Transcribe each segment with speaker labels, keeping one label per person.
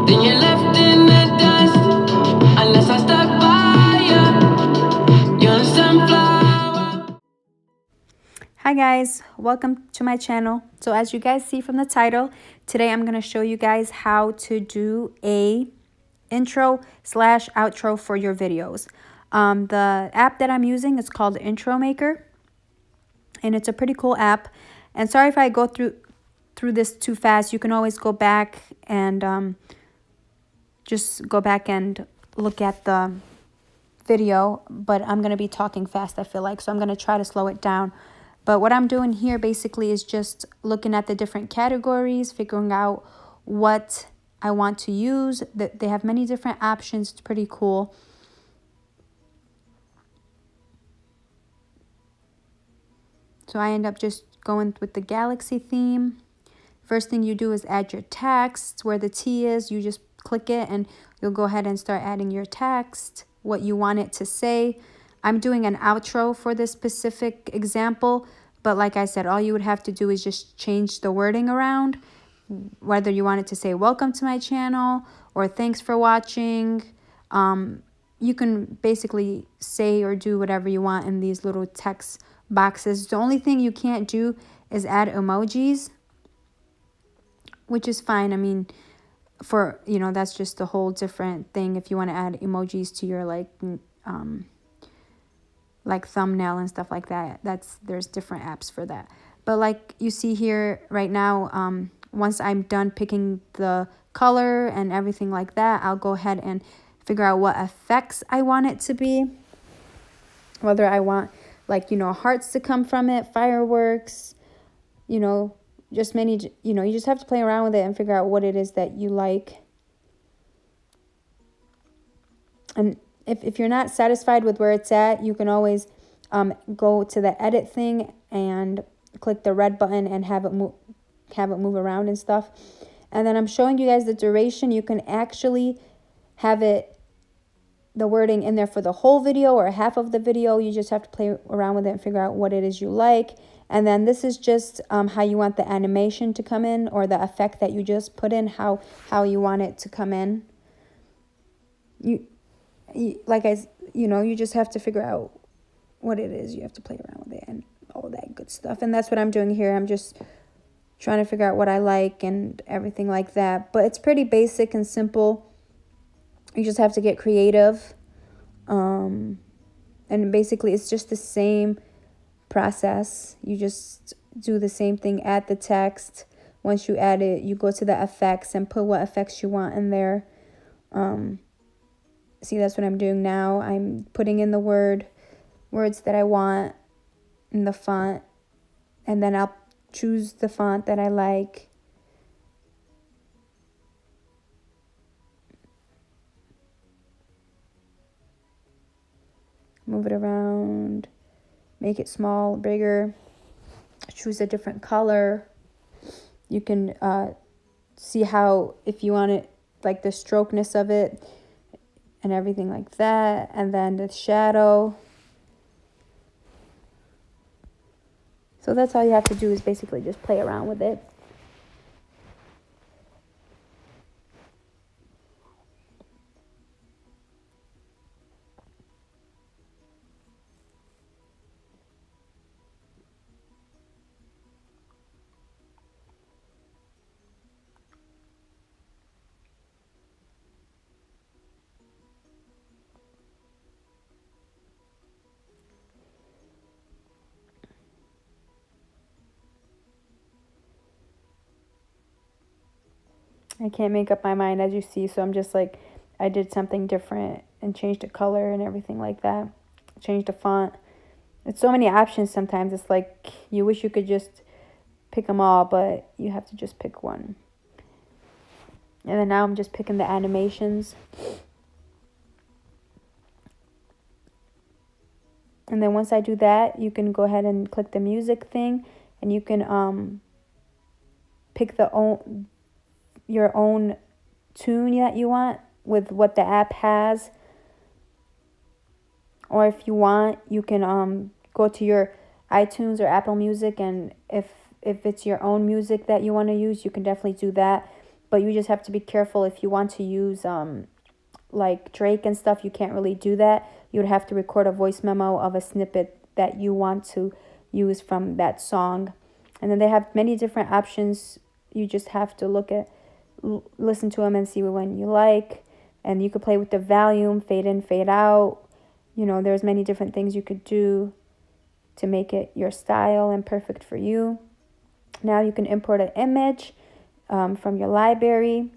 Speaker 1: then you're left in the dust. Unless I stuck by you, you're a sunflower.
Speaker 2: Hi guys, welcome to my channel. So as you guys see from the title, today I'm going to show you guys how to do a intro slash outro for your videos. The app that I'm using is called Intro Maker, and it's a pretty cool app. And sorry if I go through this too fast. You can always go back and just go back and look at the video, but I'm going to be talking fast, I feel like, so I'm going to try to slow it down. But what I'm doing here basically is just looking at the different categories, figuring out what I want to use. They have many different options. It's pretty cool. So I end up just going with the galaxy theme. First thing you do is add your text. Where the T is, you just click it and you'll go ahead and start adding your text, what you want it to say. I'm doing an outro for this specific example, but like I said, all you would have to do is just change the wording around, whether you want it to say welcome to my channel or thanks for watching. You can basically say or do whatever you want in these little text boxes. The only thing you can't do is add emojis, which is fine. I mean, for, you know, that's just a whole different thing. If you want to add emojis to your like thumbnail and stuff like that, there's different apps for that. But like you see here right now, once I'm done picking the color and everything like that, I'll go ahead and figure out what effects I want it to be. Whether I want, like, you know, hearts to come from it, fireworks, you know, just many, you know, you just have to play around with it and figure out what it is that you like. And if you're not satisfied with where it's at, you can always go to the edit thing and click the red button and have it move around and stuff. And then I'm showing you guys the duration. You can actually have the wording in there for the whole video or half of the video. You just have to play around with it and figure out what it is you like. And then this is just how you want the animation to come in, or the effect that you just put in, how you want it to come in. You just have to figure out what it is. You have to play around with it and all that good stuff. And that's what I'm doing here. I'm just trying to figure out what I like and everything like that. But it's pretty basic and simple. You just have to get creative. And basically it's just the same process. You just do the same thing, add the text. Once you add it, you go to the effects and put what effects you want in there. See, that's what I'm doing now. I'm putting in the words that I want in the font, and then I'll choose the font that I like. Move it around, make it small, bigger, choose a different color. You can see how, if you want it, like the strokeness of it and everything like that, and then the shadow. So that's all you have to do, is basically just play around with it. I can't make up my mind, as you see, so I'm just like, I did something different and changed the color and everything like that. Changed the font. It's so many options sometimes. It's like you wish you could just pick them all, but you have to just pick one. And then now I'm just picking the animations. And then once I do that, you can go ahead and click the music thing, and you can pick your own tune that you want with what the app has. Or if you want, you can go to your iTunes or Apple Music, and if it's your own music that you want to use, you can definitely do that. but you just have to be careful if you want to use like Drake and stuff. You can't really do that. You would have to record a voice memo of a snippet that you want to use from that song. And then they have many different options. You just have to listen to them and see one you like. And you could play with the volume, fade in, fade out. You know, there's many different things you could do to make it your style and perfect for you. Now you can import an image from your library.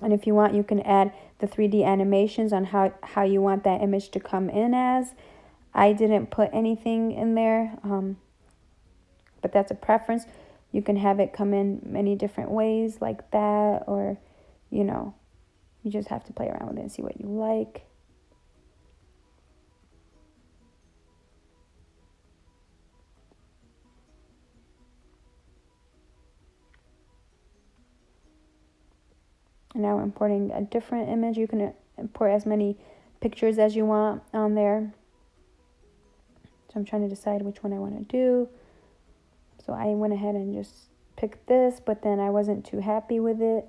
Speaker 2: And if you want, you can add the 3D animations on how you want that image to come in as. I didn't put anything in there, but that's a preference. You can have it come in many different ways like that, or, you know, you just have to play around with it and see what you like. And now importing a different image. You can import as many pictures as you want on there. So I'm trying to decide which one I want to do. So I went ahead and just picked this, but then I wasn't too happy with it.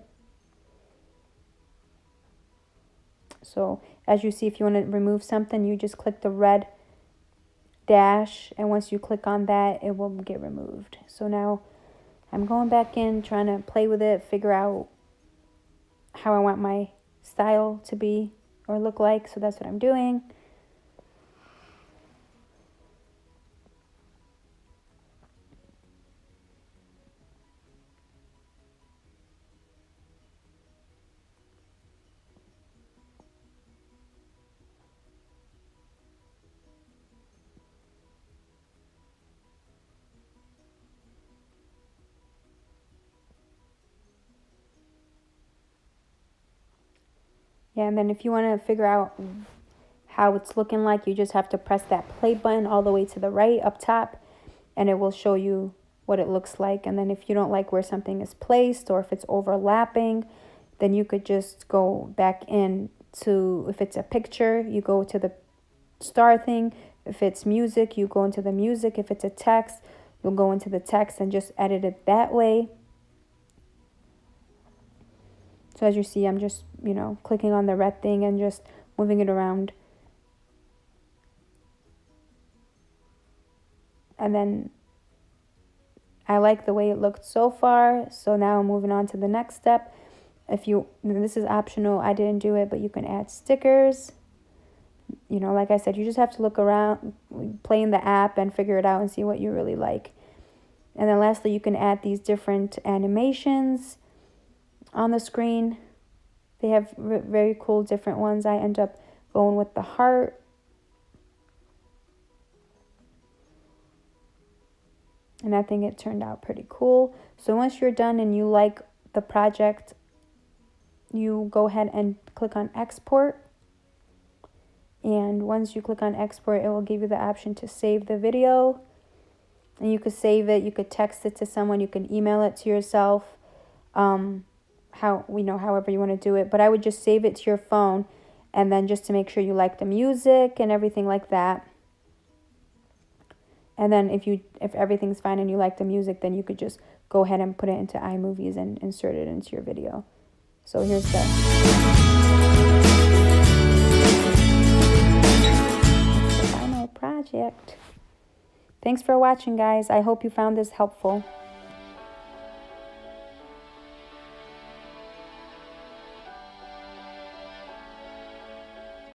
Speaker 2: So as you see, if you want to remove something, you just click the red dash, and once you click on that, it will get removed. So now I'm going back in, trying to play with it, figure out how I want my style to be or look like. So that's what I'm doing. Yeah, and then if you want to figure out how it's looking like, you just have to press that play button all the way to the right up top, and it will show you what it looks like. And then if you don't like where something is placed or if it's overlapping, then you could just go back in to, if it's a picture, you go to the star thing. If it's music, you go into the music. If it's a text, you'll go into the text and just edit it that way. So as you see, I'm just, you know, clicking on the red thing and just moving it around. And then I like the way it looked so far. So now I'm moving on to the next step. This is optional, I didn't do it, but you can add stickers. You know, like I said, you just have to look around, play in the app and figure it out and see what you really like. And then lastly, you can add these different animations on the screen. They have very cool different ones. I end up going with the heart. And I think it turned out pretty cool. So once you're done and you like the project, you go ahead and click on export. And once you click on export, it will give you the option to save the video. And you could save it, you could text it to someone, you can email it to yourself. However you want to do it, but I would just save it to your phone, and then just to make sure you like the music and everything like that. And then if everything's fine and you like the music, then you could just go ahead and put it into iMovies and insert it into your video. So here's the final project. Thanks for watching, guys. I hope you found this helpful.